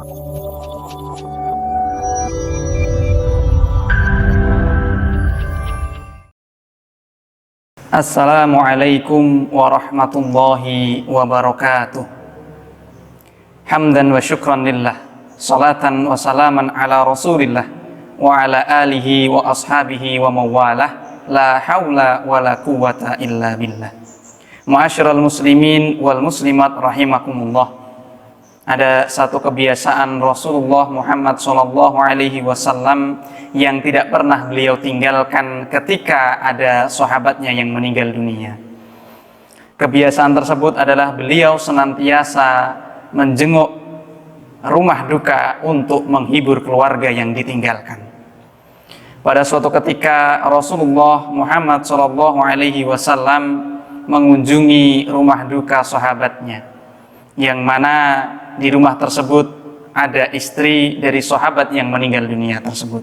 Assalamualaikum warahmatullahi wabarakatuh. Hamdan wa syukran lillah, salatan wa salaman ala rasulillah wa ala alihi wa ashabihi wa mawalah, la hawla wa la quwata illa billah. Ma'asyiral muslimin wal muslimat rahimakumullah. Ada satu kebiasaan Rasulullah Muhammad SAW yang tidak pernah beliau tinggalkan ketika ada sahabatnya yang meninggal dunia. Kebiasaan tersebut adalah beliau senantiasa menjenguk rumah duka untuk menghibur keluarga yang ditinggalkan. Pada suatu ketika Rasulullah Muhammad SAW mengunjungi rumah duka sahabatnya, yang mana di rumah tersebut ada istri dari sahabat yang meninggal dunia tersebut.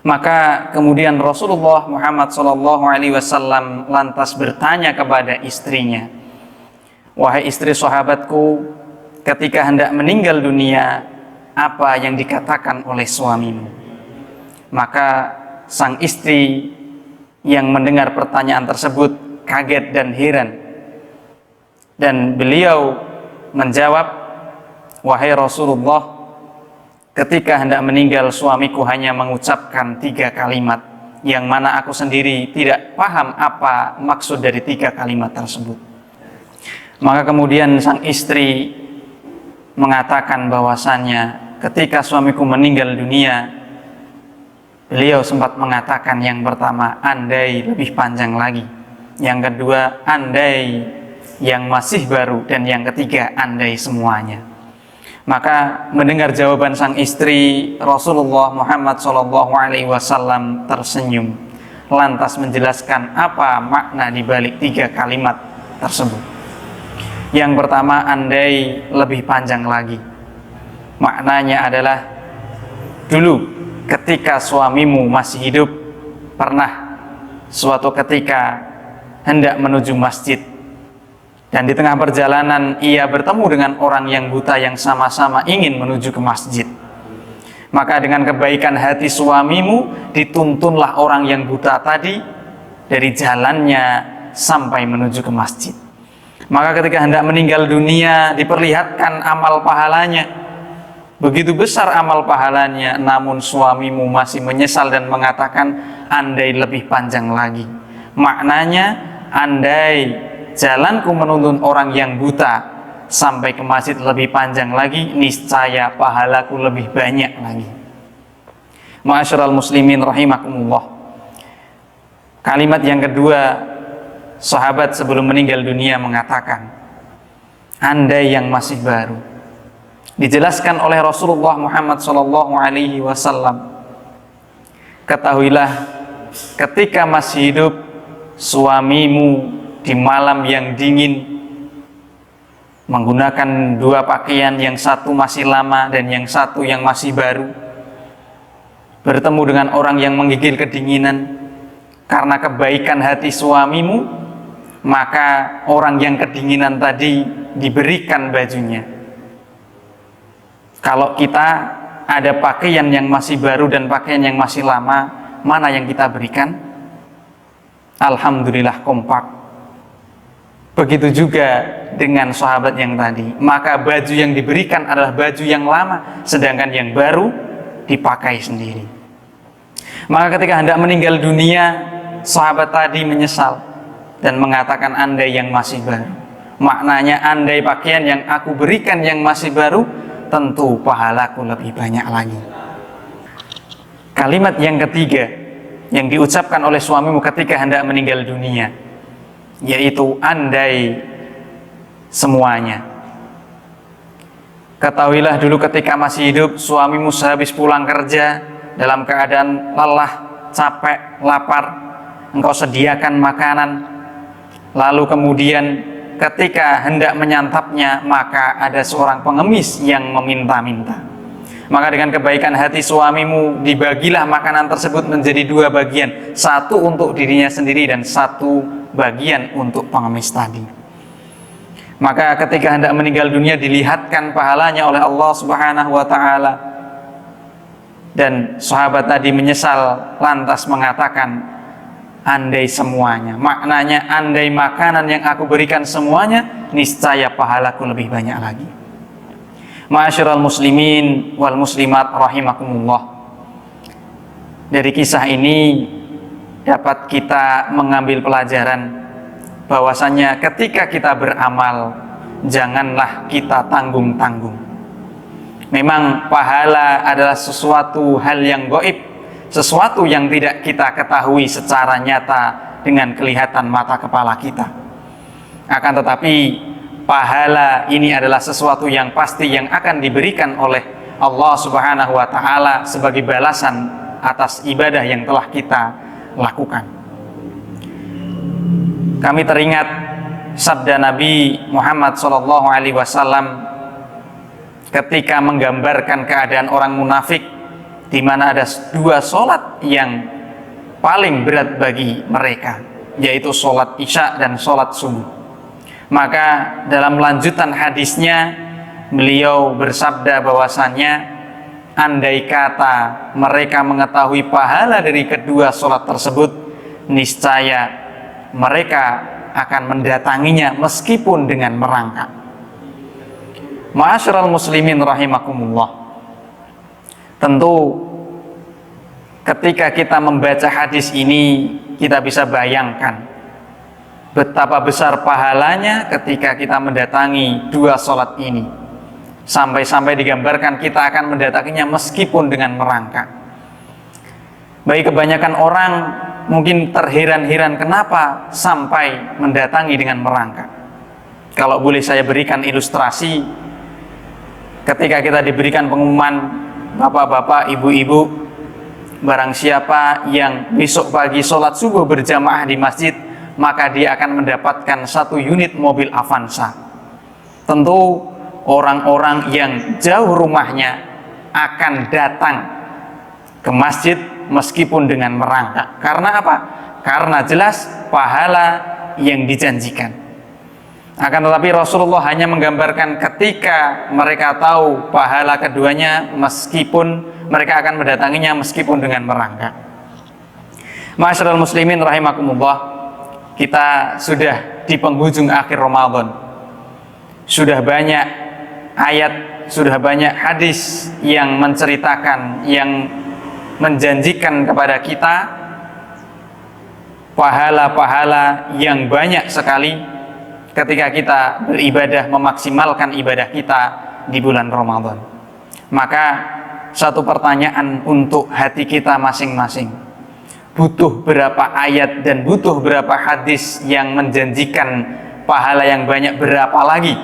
Maka kemudian Rasulullah Muhammad SAW lantas bertanya kepada istrinya, "Wahai istri sahabatku, ketika hendak meninggal dunia, apa yang dikatakan oleh suamimu?" Maka sang istri yang mendengar pertanyaan tersebut kaget dan heran, dan beliau menjawab, "Wahai Rasulullah, ketika hendak meninggal suamiku hanya mengucapkan 3 kalimat, yang mana aku sendiri tidak paham apa maksud dari 3 kalimat tersebut." Maka kemudian sang istri mengatakan bahwasannya ketika suamiku meninggal dunia, beliau sempat mengatakan yang pertama, andai lebih panjang lagi, yang kedua, andai yang masih baru, dan yang ketiga, andai semuanya. Maka mendengar jawaban sang istri, Rasulullah Muhammad SAW tersenyum, lantas menjelaskan apa makna dibalik 3 kalimat tersebut. Yang pertama, andai lebih panjang lagi. Maknanya adalah, dulu ketika suamimu masih hidup, pernah suatu ketika hendak menuju masjid, dan di tengah perjalanan ia bertemu dengan orang yang buta yang sama-sama ingin menuju ke masjid. Maka dengan kebaikan hati suamimu, dituntunlah orang yang buta tadi dari jalannya sampai menuju ke masjid. Maka ketika hendak meninggal dunia, diperlihatkan amal pahalanya. Begitu besar amal pahalanya, namun suamimu masih menyesal dan mengatakan, andai lebih panjang lagi. Maknanya, andai jalanku menuntun orang yang buta sampai ke masjid lebih panjang lagi, niscaya pahalaku lebih banyak lagi. Ma'asyiral muslimin rahimakumullah. Kalimat yang kedua, sahabat sebelum meninggal dunia mengatakan, andai yang masih baru. Dijelaskan oleh Rasulullah Muhammad SAW, ketahuilah ketika masih hidup suamimu di malam yang dingin menggunakan 2 pakaian, yang satu masih lama dan yang satu yang masih baru, bertemu dengan orang yang menggigil kedinginan. Karena kebaikan hati suamimu, maka orang yang kedinginan tadi diberikan bajunya. Kalau kita ada pakaian yang masih baru dan pakaian yang masih lama, mana yang kita berikan? Alhamdulillah kompak. Begitu juga dengan sahabat yang tadi, maka baju yang diberikan adalah baju yang lama, sedangkan yang baru dipakai sendiri. Maka ketika hendak meninggal dunia, sahabat tadi menyesal dan mengatakan andai yang masih baru. Maknanya, andai pakaian yang aku berikan yang masih baru, tentu pahalaku lebih banyak lagi. Kalimat yang ketiga yang diucapkan oleh suamimu ketika hendak meninggal dunia, yaitu andai semuanya. Ketahuilah dulu ketika masih hidup, suamimu sehabis pulang kerja dalam keadaan lelah, capek, lapar, engkau sediakan makanan, lalu kemudian ketika hendak menyantapnya, maka ada seorang pengemis yang meminta-minta. Maka dengan kebaikan hati suamimu, dibagilah makanan tersebut menjadi 2 bagian, satu untuk dirinya sendiri dan satu bagian untuk pengemis tadi. Maka ketika hendak meninggal dunia dilihatkan pahalanya oleh Allah Subhanahu wa taala. Dan sahabat tadi menyesal lantas mengatakan, andai semuanya, maknanya andai makanan yang aku berikan semuanya, niscaya pahalaku lebih banyak lagi. Ma'asyiral muslimin wal muslimat rahimakumullah. Dari kisah ini dapat kita mengambil pelajaran bahwasanya ketika kita beramal, janganlah kita tanggung-tanggung. Memang pahala adalah sesuatu hal yang gaib, sesuatu yang tidak kita ketahui secara nyata dengan kelihatan mata kepala kita. Akan tetapi pahala ini adalah sesuatu yang pasti yang akan diberikan oleh Allah Subhanahu wa taala sebagai balasan atas ibadah yang telah kita lakukan. Kami teringat sabda Nabi Muhammad SAW ketika menggambarkan keadaan orang munafik, di mana ada dua sholat yang paling berat bagi mereka, yaitu sholat isya dan sholat subuh. Maka dalam lanjutan hadisnya beliau bersabda bahwasannya andai kata mereka mengetahui pahala dari kedua sholat tersebut, niscaya mereka akan mendatanginya meskipun dengan merangkak. Ma'asyiral muslimin rahimakumullah. Tentu ketika kita membaca hadis ini, kita bisa bayangkan betapa besar pahalanya ketika kita mendatangi dua sholat ini. Sampai-sampai digambarkan kita akan mendatanginya meskipun dengan merangkak. Bagi kebanyakan orang mungkin terheran-heran kenapa sampai mendatangi dengan merangkak. Kalau boleh saya berikan ilustrasi, ketika kita diberikan pengumuman, bapak-bapak, ibu-ibu, barang siapa yang besok pagi sholat subuh berjamaah di masjid, maka dia akan mendapatkan 1 unit mobil Avanza. Tentu orang-orang yang jauh rumahnya akan datang ke masjid meskipun dengan merangkak. Karena apa? Karena jelas pahala yang dijanjikan. Akan tetapi Rasulullah hanya menggambarkan ketika mereka tahu pahala keduanya, meskipun mereka akan mendatanginya meskipun dengan merangkak. Ma'asyiral muslimin rahimakumullah, kita sudah di penghujung akhir Ramadan. Sudah banyak ayat, sudah banyak hadis yang menceritakan, yang menjanjikan kepada kita pahala-pahala yang banyak sekali ketika kita beribadah, memaksimalkan ibadah kita di bulan Ramadan. Maka satu pertanyaan untuk hati kita masing-masing, butuh berapa ayat dan butuh berapa hadis yang menjanjikan pahala yang banyak, berapa lagi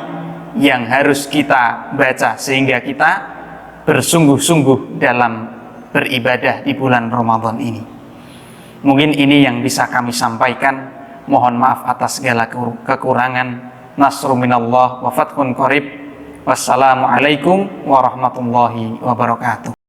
yang harus kita baca sehingga kita bersungguh-sungguh dalam beribadah di bulan Ramadan ini. Mungkin ini yang bisa kami sampaikan. Mohon maaf atas segala kekurangan. Nasrun minallah wa fathun qarib. Wassalamualaikum warahmatullahi wabarakatuh.